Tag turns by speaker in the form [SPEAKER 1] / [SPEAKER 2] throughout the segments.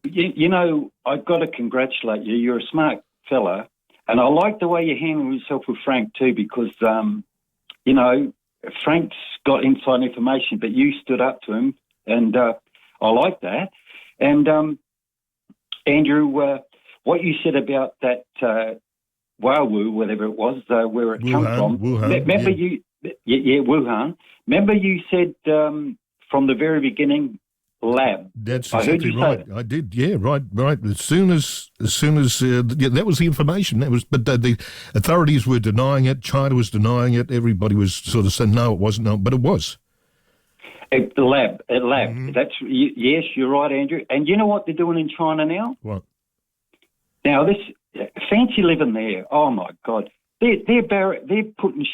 [SPEAKER 1] you know, I've got to congratulate you. You're a smart fella. And I like the way you handle yourself with Frank too, because, you know, Frank's got inside information, but you stood up to him, and I like that. And, Andrew, what you said about that Wawu, whatever it was, where it come from.
[SPEAKER 2] Wuhan,
[SPEAKER 1] remember Wuhan. Remember you said from the very beginning, lab.
[SPEAKER 2] That's exactly right. I did. Yeah, right. As soon as that was the information. But the authorities were denying it. China was denying it. Everybody was sort of saying no, it wasn't. No, but it was.
[SPEAKER 1] At the lab. Mm-hmm. Yes, you're right, Andrew. And you know what they're doing in China now?
[SPEAKER 2] What?
[SPEAKER 1] Now this fancy living there. Oh my God, they're putting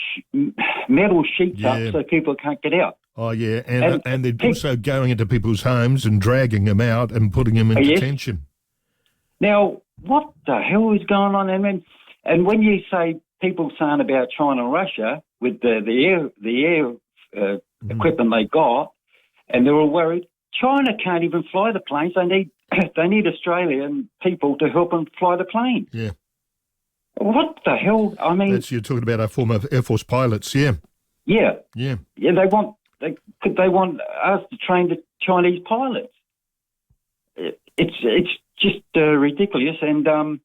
[SPEAKER 1] metal sheets up so people can't get out.
[SPEAKER 2] Oh, yeah, and they're also going into people's homes and dragging them out and putting them in detention.
[SPEAKER 1] Now, what the hell is going on? And when you say people saying about China and Russia with the air equipment they got, and they're all worried, China can't even fly the planes. They need Australian people to help them fly the planes.
[SPEAKER 2] Yeah.
[SPEAKER 1] What the hell? I mean...
[SPEAKER 2] You're talking about our former Air Force pilots, yeah.
[SPEAKER 1] Yeah. They want us to train the Chinese pilots. It's just ridiculous, and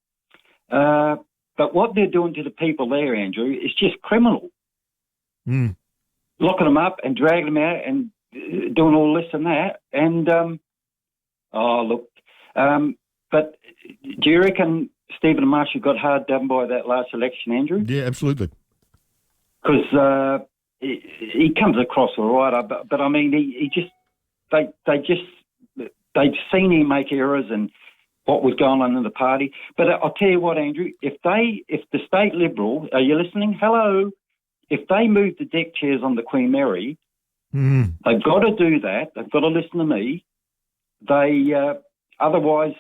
[SPEAKER 1] but what they're doing to the people there, Andrew, is just criminal. Locking them up and dragging them out and doing all this and that. And but do you reckon Stephen Marshall got hard done by that last election, Andrew?
[SPEAKER 2] Yeah, absolutely.
[SPEAKER 1] Because he comes across all right, but I mean, they'd seen him make errors and what was going on in the party. But I'll tell you what, Andrew, if the state Liberal, are you listening? Hello, if they move the deck chairs on the Queen Mary, they've got to do that. They've got to listen to me. Otherwise,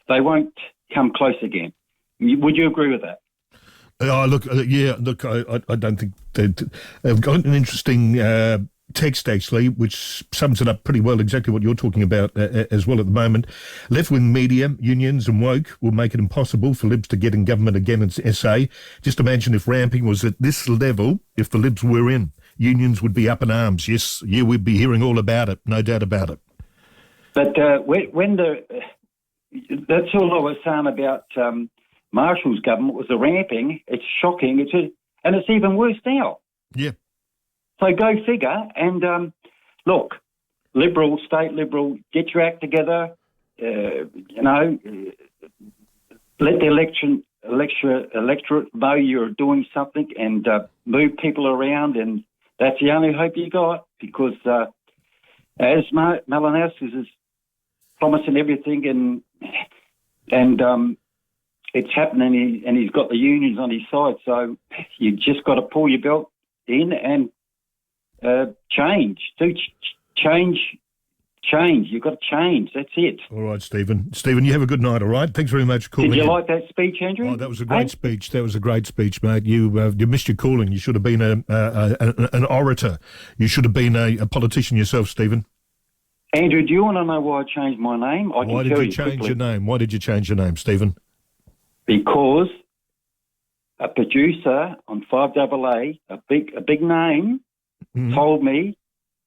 [SPEAKER 1] they won't come close again. Would you agree with that?
[SPEAKER 2] Look, I don't think they've got an interesting text, actually, which sums it up pretty well, exactly what you're talking about as well at the moment. Left-wing media, unions and woke will make it impossible for Libs to get in government again in SA. Just imagine if ramping was at this level, if the Libs were in. Unions would be up in arms. Yes, we'd be hearing all about it, no doubt about it.
[SPEAKER 1] But that's all I was saying about... Marshall's government was the ramping. It's shocking. And it's even worse now.
[SPEAKER 2] Yeah.
[SPEAKER 1] So go figure. And look, state Liberal, get your act together. Let the electorate know you're doing something and move people around. And that's the only hope you got, because as Malinowski is promising everything and it's happening, and he's got the unions on his side. So you just got to pull your belt in and change. Change. You've got to change. That's it.
[SPEAKER 2] All right, Stephen. Stephen, you have a good night, all right? Thanks very much for calling.
[SPEAKER 1] Did you like that speech, Andrew?
[SPEAKER 2] Oh, that was a great speech. That was a great speech, mate. You missed your calling. You should have been an orator. You should have been a politician yourself, Stephen.
[SPEAKER 1] Andrew, do you want to know why I changed my name?
[SPEAKER 2] Why did you change your name? Why did you change your name, Stephen?
[SPEAKER 1] Because a producer on 5AA, a big name, told me,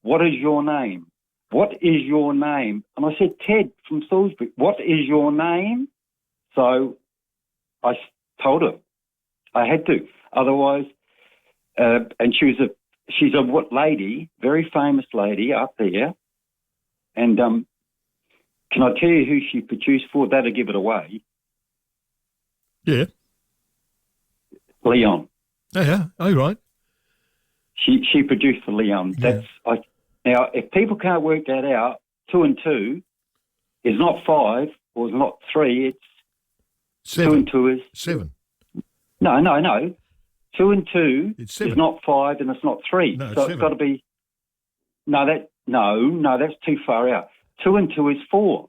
[SPEAKER 1] "What is your name? What is your name?" And I said, "Ted from Salisbury. What is your name?" So I told her I had to. Otherwise, and she's a what lady, very famous lady up there. And can I tell you who she produced for? That'll give it away.
[SPEAKER 2] Yeah.
[SPEAKER 1] Leon.
[SPEAKER 2] Oh, yeah. Oh, right.
[SPEAKER 1] She produced for Leon.
[SPEAKER 2] Yeah.
[SPEAKER 1] Now, if people can't work that out, 2 and 2 is not 5 or is not 3. It's
[SPEAKER 2] 7.
[SPEAKER 1] 2 and 2 is
[SPEAKER 2] 7.
[SPEAKER 1] No. 2 and 2
[SPEAKER 2] is
[SPEAKER 1] not 5 and it's not 3.
[SPEAKER 2] No,
[SPEAKER 1] so it's got to be. No, that's too far out. 2 and 2 is 4.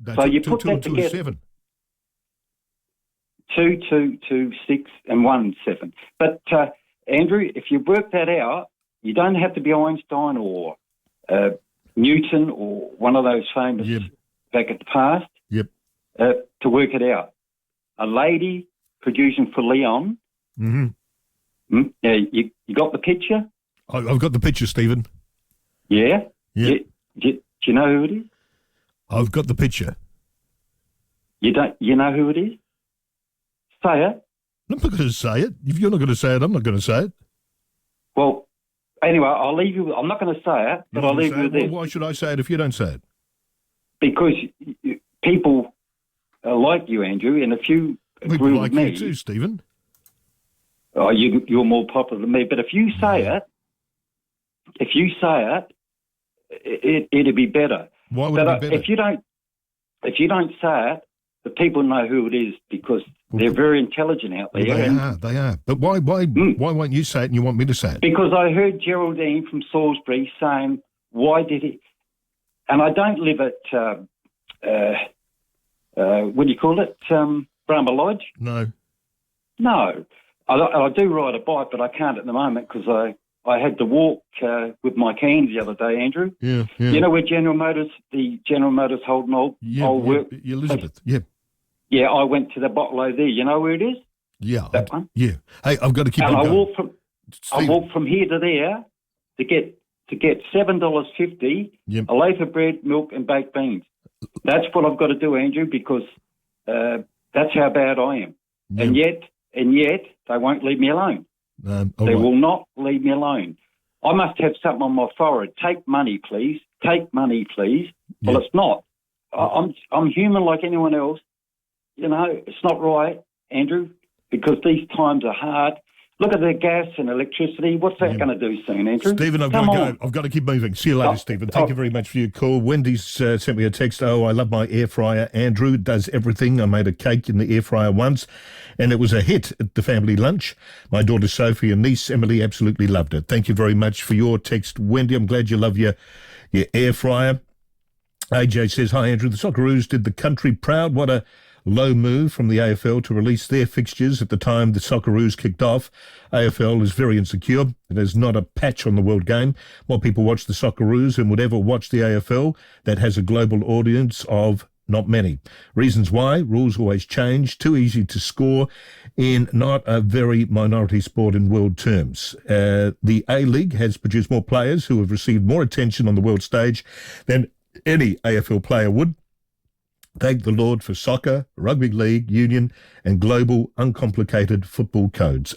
[SPEAKER 2] No,
[SPEAKER 1] so you
[SPEAKER 2] two,
[SPEAKER 1] put
[SPEAKER 2] two
[SPEAKER 1] that
[SPEAKER 2] and 2
[SPEAKER 1] together.
[SPEAKER 2] is 7.
[SPEAKER 1] 2, 2, 2, 6, and 1, 7. But, Andrew, if you work that out, you don't have to be Einstein or Newton or one of those famous back at the past.
[SPEAKER 2] Yep.
[SPEAKER 1] To work it out. A lady producing for Leon.
[SPEAKER 2] Mm-hmm.
[SPEAKER 1] Yeah, you got the picture?
[SPEAKER 2] I've got the picture, Stephen.
[SPEAKER 1] Yeah?
[SPEAKER 2] Yeah.
[SPEAKER 1] Do you know who it is?
[SPEAKER 2] I've got the picture.
[SPEAKER 1] You don't? You know who it is? Say it.
[SPEAKER 2] I'm not going to say it. If you're not going to say it, I'm not going to say it.
[SPEAKER 1] Well, anyway, I'll leave you. I'm not going to say it, but I'll leave you with this.
[SPEAKER 2] Why should I say it if you don't say it?
[SPEAKER 1] Because people like you, Andrew, and if you agree
[SPEAKER 2] like
[SPEAKER 1] with me,
[SPEAKER 2] you too, Stephen.
[SPEAKER 1] Oh, you're more popular than me. But if you say it, it'd be better.
[SPEAKER 2] Why would it be better?
[SPEAKER 1] If you don't say it, the people know who it is because they're very intelligent out there.
[SPEAKER 2] They are. But why won't you say it and you want me to say it?
[SPEAKER 1] Because I heard Geraldine from Salisbury saying, why did he... And I don't live at, what do you call it, Brahma Lodge?
[SPEAKER 2] No.
[SPEAKER 1] No. I do ride a bike, but I can't at the moment because I had to walk with my cans the other day, Andrew.
[SPEAKER 2] Yeah.
[SPEAKER 1] You know where General Motors hold an old work?
[SPEAKER 2] Elizabeth, yeah.
[SPEAKER 1] Yeah, I went to the bottle there. You know where it is?
[SPEAKER 2] Yeah.
[SPEAKER 1] That one?
[SPEAKER 2] Yeah. Hey, I've got to keep on going.
[SPEAKER 1] I walked from here to there to get $7.50, a loaf of bread, milk and baked beans. That's what I've got to do, Andrew, because that's how bad I am. Yeah. And yet they won't leave me alone. They will not leave me alone. I must have something on my forehead. Take money, please. Take money, please. Well, it's not. I'm human like anyone else. You know, it's not right, Andrew, because these times are hard. Look at the gas and electricity. What's that going to do soon, Andrew?
[SPEAKER 2] Stephen, I've got to go. I've got to keep moving. See you later, Stephen. Thank you very much for your call. Wendy's sent me a text. Oh, I love my air fryer. Andrew does everything. I made a cake in the air fryer once, and it was a hit at the family lunch. My daughter Sophie and niece Emily absolutely loved it. Thank you very much for your text, Wendy. I'm glad you love your air fryer. AJ says, hi, Andrew. The Socceroos did the country proud. What a low move from the AFL to release their fixtures at the time the Socceroos kicked off. AFL is very insecure. It is not a patch on the world game. More people watch the Socceroos than would ever watch the AFL. That has a global audience of not many. Reasons why: rules always change, too easy to score in not a very minority sport in world terms. The A-League has produced more players who have received more attention on the world stage than any AFL player would. Thank the Lord for soccer, rugby league, union and global uncomplicated football codes.